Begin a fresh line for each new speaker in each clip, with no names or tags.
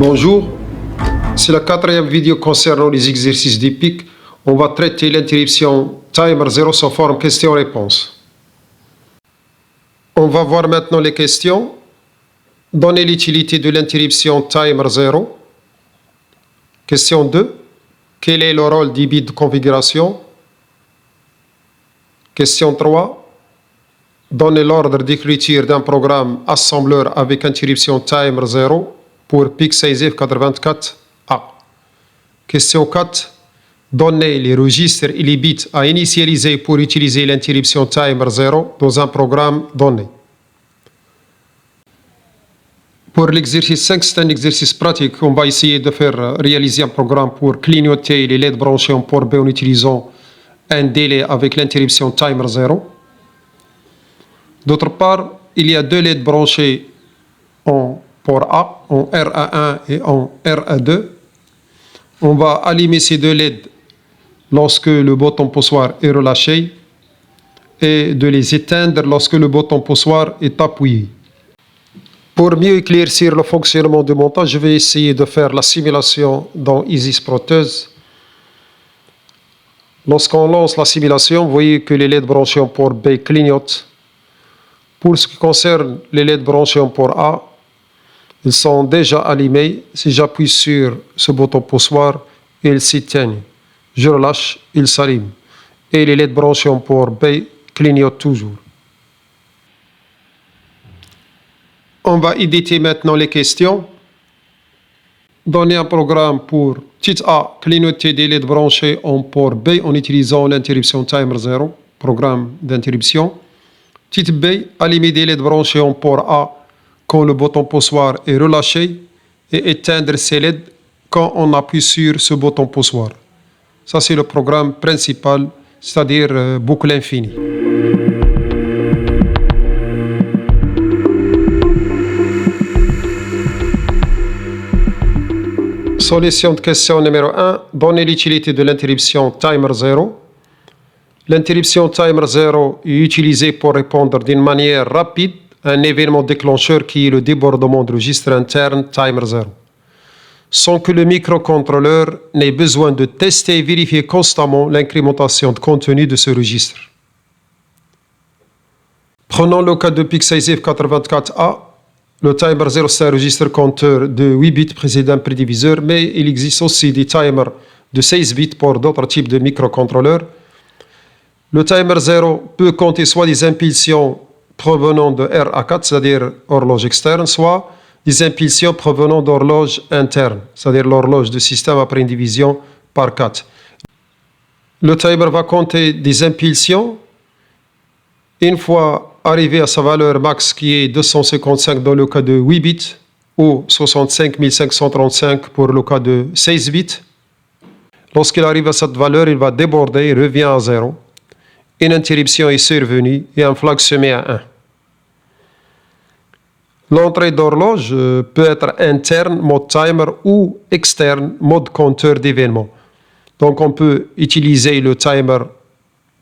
Bonjour, c'est la quatrième vidéo concernant les exercices d'EPIC. On va traiter l'interruption timer 0 sous forme question-réponse. On va voir maintenant les questions. Donnez l'utilité de l'interruption timer 0. Question 2. Quel est le rôle des bits de configuration? Question 3. Donnez l'ordre d'écriture d'un programme assembleur avec interruption timer 0 pour PIC16F84A. Question 4. Donnez les registres et les bits à initialiser pour utiliser l'interruption timer 0 dans un programme donné. Pour l'exercice 5, c'est un exercice pratique. On va essayer de faire réaliser un programme pour clignoter les LED branchés en port B en utilisant un délai avec l'interruption timer 0. D'autre part, il y a deux LED branchés en port A, en RA1 et en RA2. On va allumer ces deux LED lorsque le bouton poussoir est relâché et de les éteindre lorsque le bouton poussoir est appuyé. Pour mieux éclaircir le fonctionnement du montage, je vais essayer de faire la simulation dans Isis Proteus. Lorsqu'on lance la simulation, vous voyez que les LED branchés en port B clignotent. Pour ce qui concerne les LED branchés en port A, ils sont déjà allumés. Si j'appuie sur ce bouton poussoir, ils s'éteignent. Je relâche, ils s'allument. Et les LED branchés en port B clignotent toujours. On va éditer maintenant les questions. Donner un programme pour titre A, clignoter des LED branchés en port B en utilisant l'interruption timer 0, programme d'interruption. Titre B, allumer des LED branchés en port A quand le bouton poussoir est relâché et éteindre ces LED quand on appuie sur ce bouton poussoir. Ça, c'est le programme principal, c'est-à-dire boucle infinie. Solution de question numéro 1. Donnez l'utilité de l'interruption timer 0. L'interruption timer 0 est utilisée pour répondre d'une manière rapide à un événement déclencheur qui est le débordement de registre interne timer 0, sans que le microcontrôleur n'ait besoin de tester et vérifier constamment l'incrémentation de contenu de ce registre. Prenons le cas de PIC16F84A. Le timer 0, c'est un registre compteur de 8 bits précédant un prédiviseur, mais il existe aussi des timers de 16 bits pour d'autres types de microcontrôleurs. Le timer 0 peut compter soit des impulsions provenant de RA4, c'est-à-dire horloge externe, soit des impulsions provenant d'horloge interne, c'est-à-dire l'horloge de système après une division par 4. Le timer va compter des impulsions. Une fois arrivé à sa valeur max qui est 255 dans le cas de 8 bits ou 65 535 pour le cas de 16 bits, lorsqu'il arrive à cette valeur, il va déborder et revient à 0. Une interruption est survenue et un flag se met à 1. L'entrée d'horloge peut être interne, mode timer, ou externe, mode compteur d'événements. Donc on peut utiliser le timer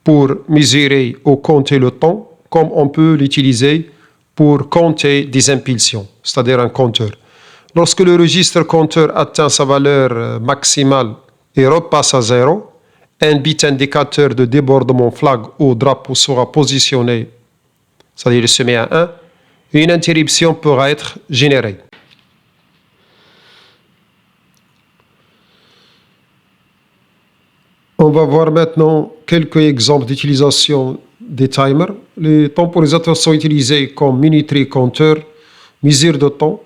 pour mesurer ou compter le temps, comme on peut l'utiliser pour compter des impulsions, c'est-à-dire un compteur. Lorsque le registre compteur atteint sa valeur maximale et repasse à 0, un bit indicateur de débordement flag ou drapeau sera positionné, c'est-à-dire il se met à 1, et une interruption pourra être générée. On va voir maintenant quelques exemples d'utilisation des timers. Les temporisateurs sont utilisés comme minuterie compteur, mesure de temps,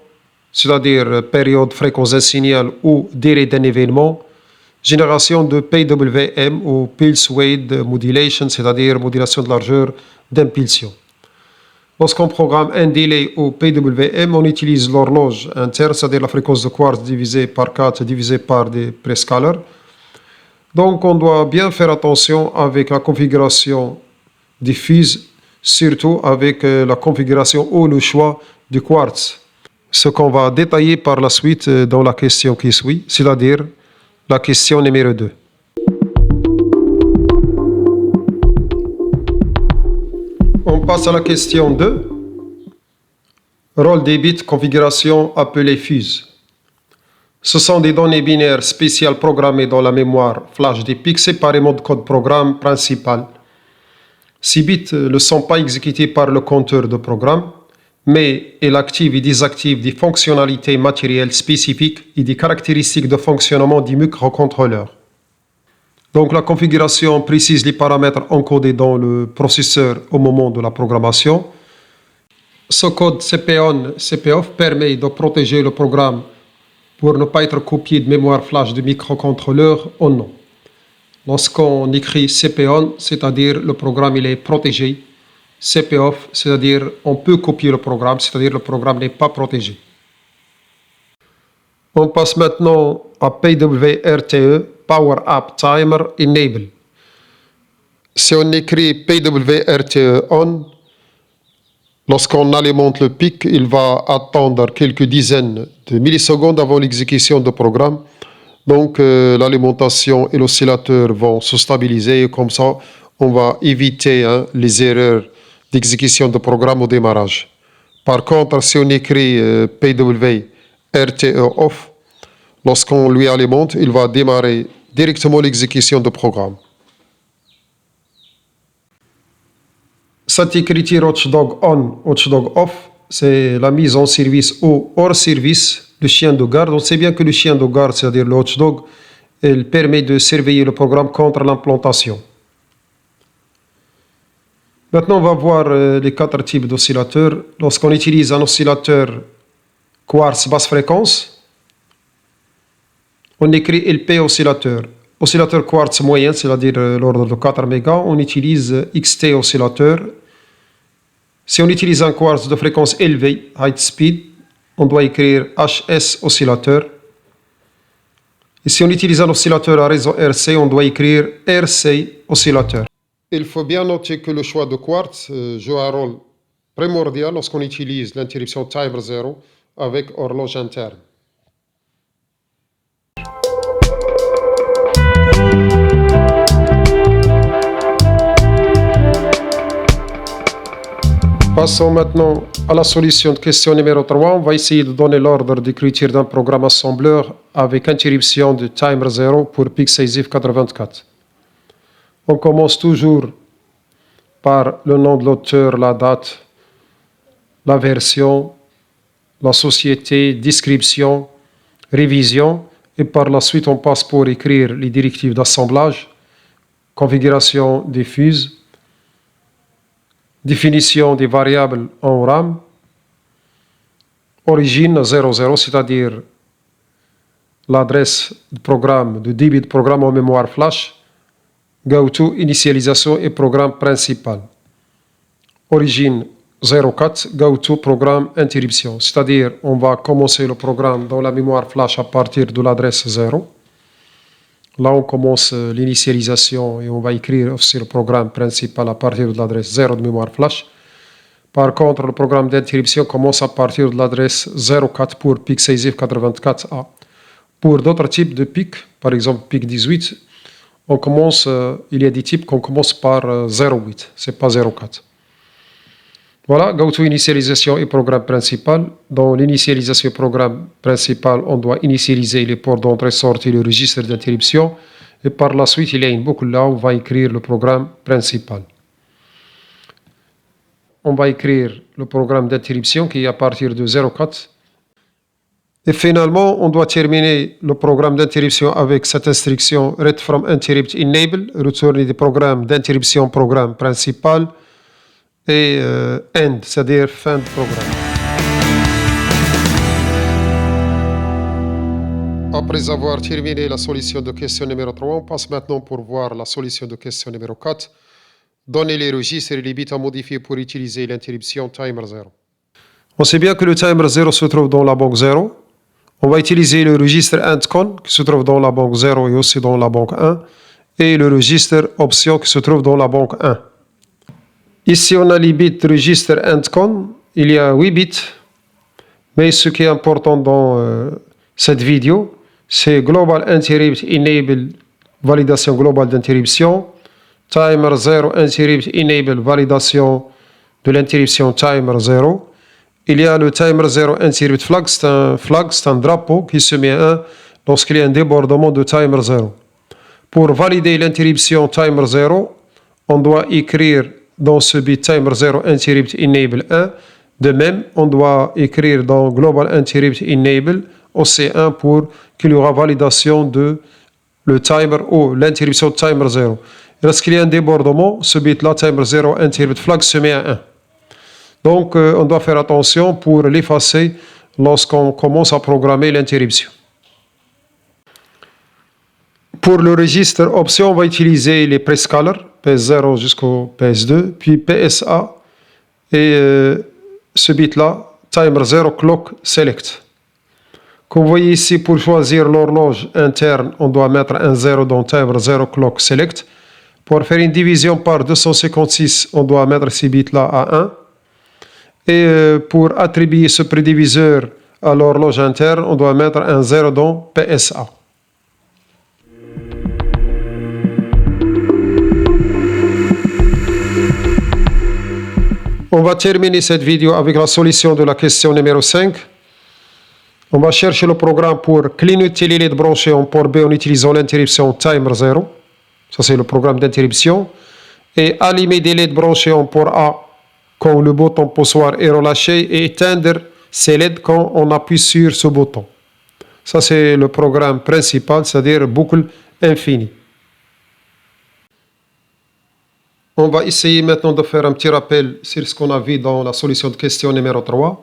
c'est-à-dire période, fréquence d'un signal ou délai d'un événement, génération de PWM ou Pulse Width Modulation, c'est-à-dire modulation de largeur d'impulsion. Lorsqu'on programme un délai au PWM, on utilise l'horloge interne, c'est-à-dire la fréquence de quartz divisée par 4 divisée par des prescalers. Donc on doit bien faire attention avec la configuration des fuses, surtout avec la configuration ou le choix du quartz. Ce qu'on va détailler par la suite dans la question qui suit, c'est-à-dire la question numéro 2. On passe à la question 2. Rôle des bits configuration appelée fuse. Ce sont des données binaires spéciales programmées dans la mémoire flash des PIC séparément de code programme principal. Ces bits ne sont pas exécutés par le compteur de programme, mais il active et désactive des fonctionnalités matérielles spécifiques et des caractéristiques de fonctionnement du microcontrôleur. Donc la configuration précise les paramètres encodés dans le processeur au moment de la programmation. Ce code CP-on/CP-off permet de protéger le programme pour ne pas être copié de mémoire flash du microcontrôleur ou non. Lorsqu'on écrit CP-on, c'est-à-dire le programme il est protégé. CP-off, c'est-à-dire on peut copier le programme, c'est-à-dire le programme n'est pas protégé. On passe maintenant à PWRTE, Power Up Timer Enable. Si on écrit PWRTE on, lorsqu'on alimente le PIC, il va attendre quelques dizaines de millisecondes avant l'exécution du programme. Donc l'alimentation et l'oscillateur vont se stabiliser et comme ça, on va éviter les erreurs d'exécution de programme au démarrage. Par contre, si on écrit PWRTE off, lorsqu'on lui alimente, il va démarrer directement l'exécution du programme. Cette écriture watchdog on, watchdog off, c'est la mise en service ou hors service du chien de garde. On sait bien que le chien de garde, c'est-à-dire le watchdog, il permet de surveiller le programme contre l'implantation. Maintenant, on va voir les 4 types d'oscillateurs. Lorsqu'on utilise un oscillateur quartz basse fréquence, on écrit LP oscillateur. Oscillateur quartz moyen, c'est-à-dire l'ordre de 4 mégas, on utilise XT oscillateur. Si on utilise un quartz de fréquence élevée, high speed, on doit écrire HS oscillateur. Et si on utilise un oscillateur à réseau RC, on doit écrire RC oscillateur. Il faut bien noter que le choix de quartz joue un rôle primordial lorsqu'on utilise l'interruption timer 0 avec horloge interne. Passons maintenant à la solution de question numéro 3. On va essayer de donner l'ordre d'écriture d'un programme assembleur avec interruption de timer 0 pour PIC SASIF 84. On commence toujours par le nom de l'auteur, la date, la version, la société, description, révision, et par la suite on passe pour écrire les directives d'assemblage, configuration des fuses, définition des variables en RAM, origine 00, c'est-à-dire l'adresse du programme, de débit de programme en mémoire flash, GoTo, initialisation et programme principal. Origine 04, GoTo, programme interruption. C'est-à-dire, on va commencer le programme dans la mémoire flash à partir de l'adresse 0. Là, on commence l'initialisation et on va écrire aussi le programme principal à partir de l'adresse 0 de mémoire flash. Par contre, le programme d'interruption commence à partir de l'adresse 04 pour PIC SASIF 84A. Pour d'autres types de PIC, par exemple PIC 18, on commence, il y a des types qu'on commence par 08, c'est pas 04. Voilà, GoTo initialisation et programme principal. Dans l'initialisation et programme principal, on doit initialiser les ports d'entrée-sortie, le registre d'interruption. Et par la suite, il y a une boucle là où on va écrire le programme principal. On va écrire le programme d'interruption qui est à partir de 04. Et finalement, on doit terminer le programme d'interruption avec cette instruction read from interrupt enable, retourner des programmes d'interruption programme principal et end, c'est-à-dire fin de programme. Après avoir terminé la solution de question numéro 3, on passe maintenant pour voir la solution de question numéro 4. Donner les registres et les bits à modifier pour utiliser l'interruption timer 0. On sait bien que le timer 0 se trouve dans la banque 0. On va utiliser le registre endcon qui se trouve dans la banque 0 et aussi dans la banque 1 et le registre option qui se trouve dans la banque 1. Ici, on a les bits registre endcon. Il y a 8 bits. Mais ce qui est important dans cette vidéo, c'est Global Interrupt Enable, validation globale d'interruption. Timer 0 Interrupt Enable, validation de l'interruption timer 0. il y a le timer 0 1-bit flag, c'est un drapeau qui se met à 1 lorsqu'il y a un débordement de timer 0. Pour valider l'interruption timer 0, on doit écrire dans ce bit timer 0 interrupt enable 1. De même, on doit écrire dans global interrupt enable OC1 pour qu'il y aura validation de le timer ou l'interruption timer 0. Lorsqu'il y a un débordement, ce bit-là, timer 0 interrupt flag, se met à 1. Donc, on doit faire attention pour l'effacer lorsqu'on commence à programmer l'interruption. Pour le registre option, on va utiliser les prescalers, PS0 jusqu'au PS2, puis PSA, et ce bit-là, timer 0 clock select. Comme vous voyez ici, pour choisir l'horloge interne, on doit mettre un 0 dans timer 0 clock select. Pour faire une division par 256, on doit mettre ces bits-là à 1. Et pour attribuer ce prédiviseur à l'horloge interne, on doit mettre un 0 dans PSA. On va terminer cette vidéo avec la solution de la question numéro 5. On va chercher le programme pour clignoter les LED branchés en port B en utilisant l'interruption timer 0. Ça, c'est le programme d'interruption. Et allumer des LED branchés en port A quand le bouton poussoir est relâché et éteindre ces LED quand on appuie sur ce bouton. Ça, c'est le programme principal, c'est-à-dire boucle infinie. On va essayer maintenant de faire un petit rappel sur ce qu'on a vu dans la solution de question numéro 3,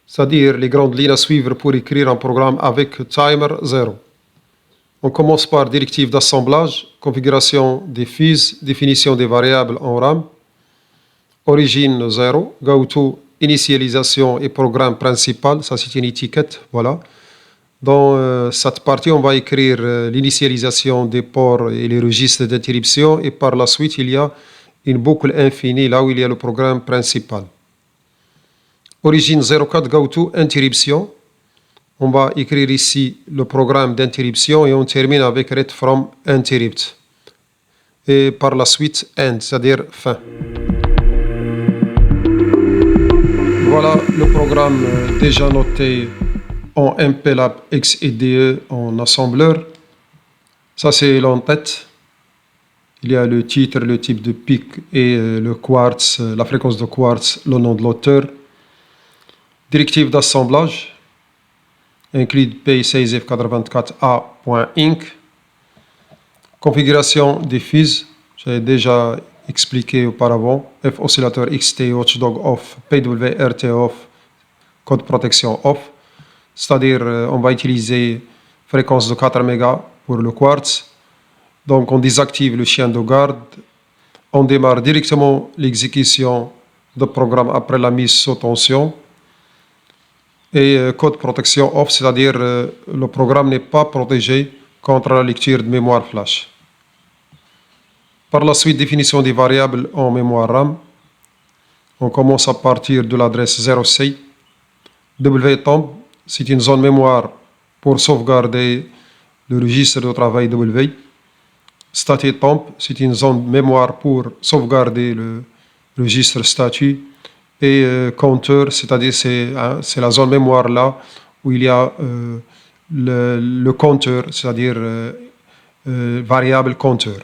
c'est-à-dire les grandes lignes à suivre pour écrire un programme avec timer 0. On commence par directive d'assemblage, configuration des fuse, définition des variables en RAM, origine 0, goto, initialisation et programme principal, ça c'est une étiquette, voilà. Dans cette partie, on va écrire l'initialisation des ports et les registres d'interruption et par la suite, il y a une boucle infinie là où il y a le programme principal. Origine 04 goto interruption. On va écrire ici le programme d'interruption et on termine avec read from interrupt. Et par la suite end, c'est-à-dire fin. Voilà le programme déjà noté en MPLAB XIDE en assembleur. Ça c'est l'entête. Il y a le titre, le type de pic et le quartz, la fréquence de quartz, le nom de l'auteur. Directive d'assemblage. Include P16F84A.inc. Configuration des fuse. J'ai déjà expliqué auparavant. F oscillateur XT, watchdog off, PWRT off, code protection off. C'est-à-dire, on va utiliser fréquence de 4 mégas pour le quartz. Donc, on désactive le chien de garde. On démarre directement l'exécution du programme après la mise sous tension. Et code protection off, c'est-à-dire le programme n'est pas protégé contre la lecture de mémoire flash. Par la suite, définition des variables en mémoire RAM. On commence à partir de l'adresse 06. WTOMP, c'est une zone mémoire pour sauvegarder le registre de travail W. STATITOMP, c'est une zone mémoire pour sauvegarder le registre statut. Et compteur, c'est-à-dire c'est la zone mémoire là où il y a le compteur, c'est-à-dire variable compteur.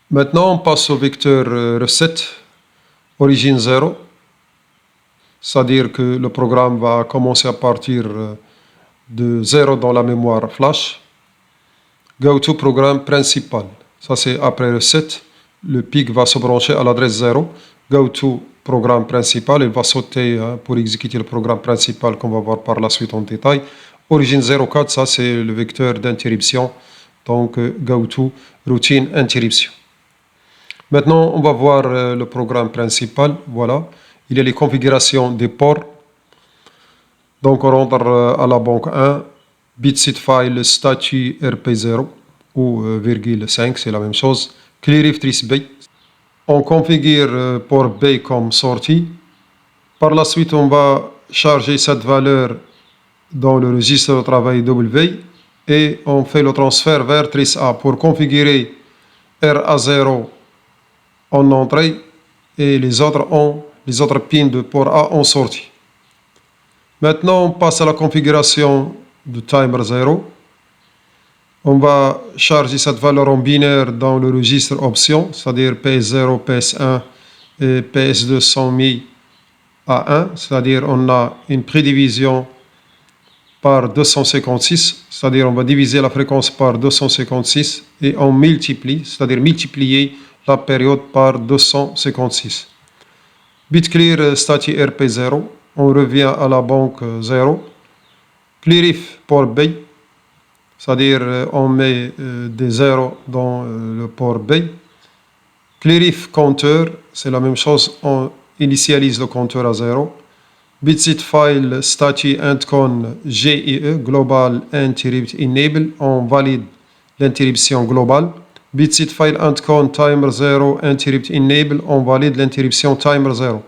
Maintenant, on passe au vecteur recette, origine 0, c'est-à-dire que le programme va commencer à partir de 0 dans la mémoire flash. Go to programme principal. Ça, c'est après recette. Le pic va se brancher à l'adresse 0. Go to programme principal. Il va sauter pour exécuter le programme principal qu'on va voir par la suite en détail. Origine 04, ça, c'est le vecteur d'interruption. Donc, go to routine interruption. Maintenant, on va voir le programme principal. Voilà. Il y a les configurations des ports. Donc, on rentre à la banque 1. Bitset file statut RP0. Ou virgule 5, c'est la même chose. Cleariftrice B. On configure port B comme sortie. Par la suite, on va charger cette valeur dans le registre de travail W et on fait le transfert vers trice A pour configurer RA0 en entrée et les autres pins de port A en sortie. Maintenant, on passe à la configuration du timer 0. On va charger cette valeur en binaire dans le registre options, c'est-à-dire PS0, PS1 et PS2 sont mis à 1, c'est-à-dire on a une prédivision par 256, c'est-à-dire on va diviser la fréquence par 256 et on multiplie, c'est-à-dire multiplier la période par 256. Bit clear stati RP0, on revient à la banque 0. Clearif port B, c'est-à-dire on met des zéros dans le port B. Clearif compteur, c'est la même chose, on initialise le compteur à 0. Bitset file stati intcon GIE, global interrupt enable, on valide l'interruption globale. Bitset file intcon timer 0 interrupt enable, on valide l'interruption timer 0.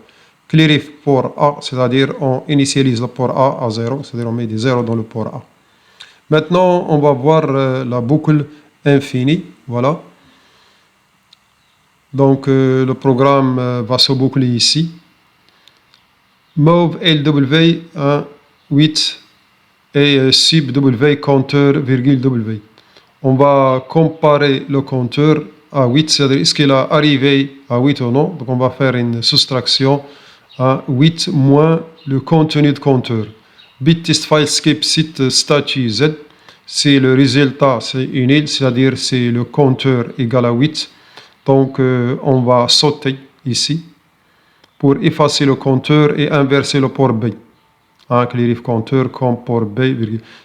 Clearif port A, c'est-à-dire on initialise le port A à 0, c'est-à-dire on met des zéros dans le port A. Maintenant, on va voir la boucle infinie, voilà. Donc le programme va se boucler ici. Move LW 1, 8 et sub W compteur virgule W. On va comparer le compteur à 8, c'est-à-dire est-ce qu'il a arrivé à 8 ou non. Donc on va faire une soustraction à 8 moins le contenu de compteur. Bit test file skip site statut Z, c'est le résultat, c'est une île, c'est-à-dire c'est le compteur égal à 8. Donc on va sauter ici pour effacer le compteur et inverser le port B. Clearif compteur comme port B.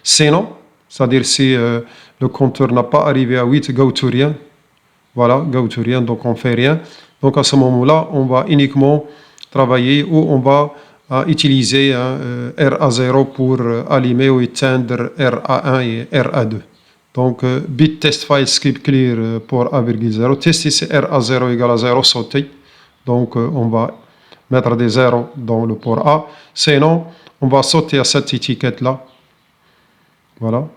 Sinon, c'est-à-dire si le compteur n'a pas arrivé à 8, go to rien. Voilà, go to rien, donc on ne fait rien. Donc à ce moment-là, on va uniquement travailler ou on va utiliser RA0 pour allumer ou éteindre RA1 et RA2. Donc bit test file skip clear pour A,0. Test ici RA0 égale à 0, sauter. Donc on va mettre des zéros dans le port A. Sinon, on va sauter à cette étiquette-là. Voilà,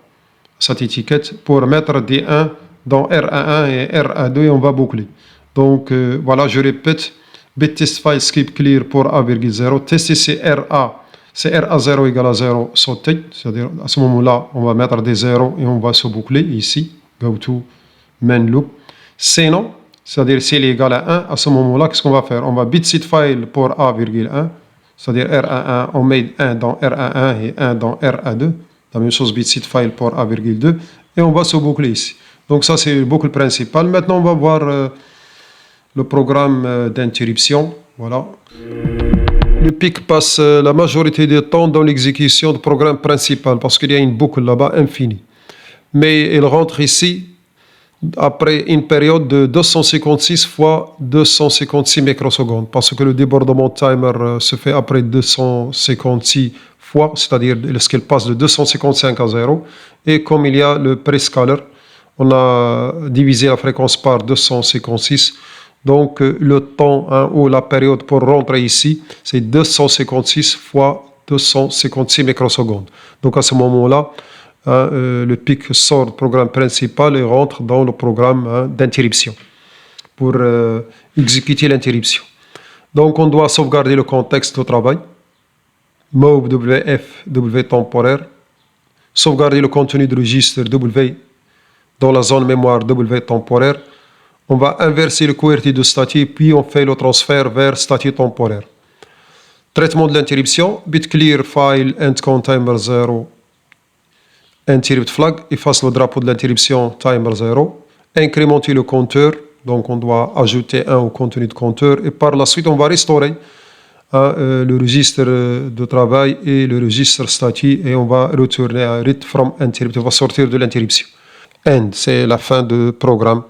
cette étiquette pour mettre des 1 dans RA1 et RA2 et on va boucler. Donc voilà, je répète. Bit test file skip clear pour A,0. Test ici RA. C'est RA0 égale à 0, sauter. C'est-à-dire, à ce moment-là, on va mettre des zéros et on va se boucler ici. Go to main loop. Sinon, c'est-à-dire s'il est égal à 1, à ce moment-là, qu'est-ce qu'on va faire? On va bitset file pour A,1. C'est-à-dire RA1, on met 1 dans RA1 et 1 dans RA2. La même chose, bitset file pour A,2. Et on va se boucler ici. Donc ça, c'est le boucle principale. Maintenant, on va voir le programme d'interruption. Voilà. Le PIC passe la majorité du temps dans l'exécution du programme principal parce qu'il y a une boucle là-bas infinie. Mais il rentre ici après une période de 256 fois 256 microsecondes parce que le débordement timer se fait après 256 fois, c'est-à-dire lorsqu'il passe de 255 à 0. Et comme il y a le prescaler, on a divisé la fréquence par 256. Donc le temps ou la période pour rentrer ici, c'est 256 fois 256 microsecondes. Donc à ce moment-là, le PIC sort du programme principal et rentre dans le programme d'interruption pour exécuter l'interruption. Donc on doit sauvegarder le contexte de travail. Move WF, W temporaire. Sauvegarder le contenu du registre W dans la zone mémoire W temporaire. On va inverser le QWERTY de statut, puis on fait le transfert vers statut temporaire. Traitement de l'interruption. Bit clear file endcon timer 0. Interrupt flag. Efface le drapeau de l'interruption timer 0. Incrémenter le compteur. Donc on doit ajouter 1 au contenu de compteur. Et par la suite, on va restaurer le registre de travail et le registre statut. Et on va retourner à read from interrupt. On va sortir de l'interruption. End, c'est la fin du programme.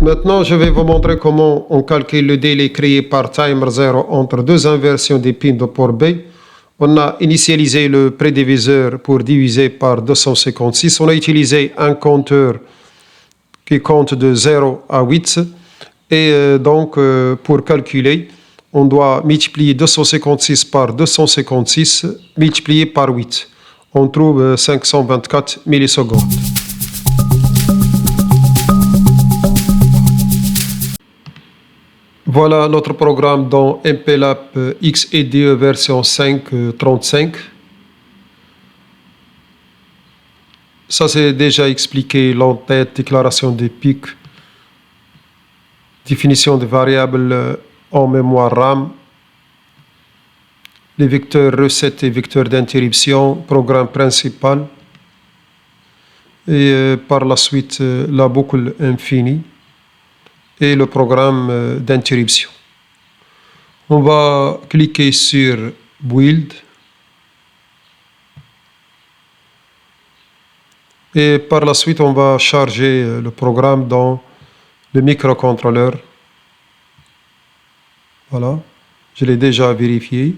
Maintenant, je vais vous montrer comment on calcule le délai créé par timer 0 entre deux inversions des pins de port B. On a initialisé le prédiviseur pour diviser par 256. On a utilisé un compteur qui compte de 0 à 8. Et donc, pour calculer, on doit multiplier 256 par 256 multiplié par 8. On trouve 524 millisecondes. Voilà notre programme dans MPLAB XEDE version 5.35. Ça, c'est déjà expliqué, l'entête, déclaration des pics, définition des variables en mémoire RAM, les vecteurs recettes et vecteurs d'interruption, programme principal, et par la suite la boucle infinie et le programme d'interruption. On va cliquer sur Build et par la suite on va charger le programme dans le microcontrôleur. Voilà, je l'ai déjà vérifié.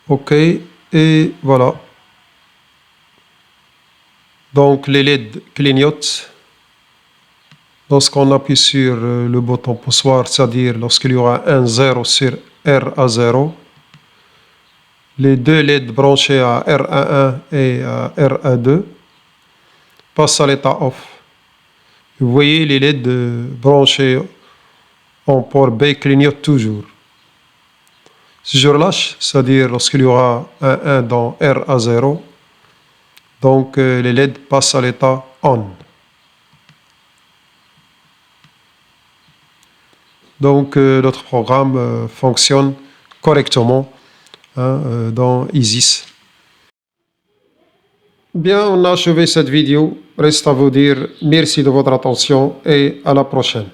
OK, et voilà. Donc les LED clignotent lorsqu'on appuie sur le bouton poussoir, c'est-à-dire lorsqu'il y aura un 0 sur RA0. Les deux LED branchés à RA1 et à RA2 passent à l'état off. Vous voyez, les LED branchés en port B clignotent toujours. Si je relâche, c'est-à-dire lorsqu'il y aura un 1 dans RA0, donc les LED passent à l'état on. Donc notre programme fonctionne correctement dans ISIS. Bien, on a achevé cette vidéo. Reste à vous dire merci de votre attention et à la prochaine.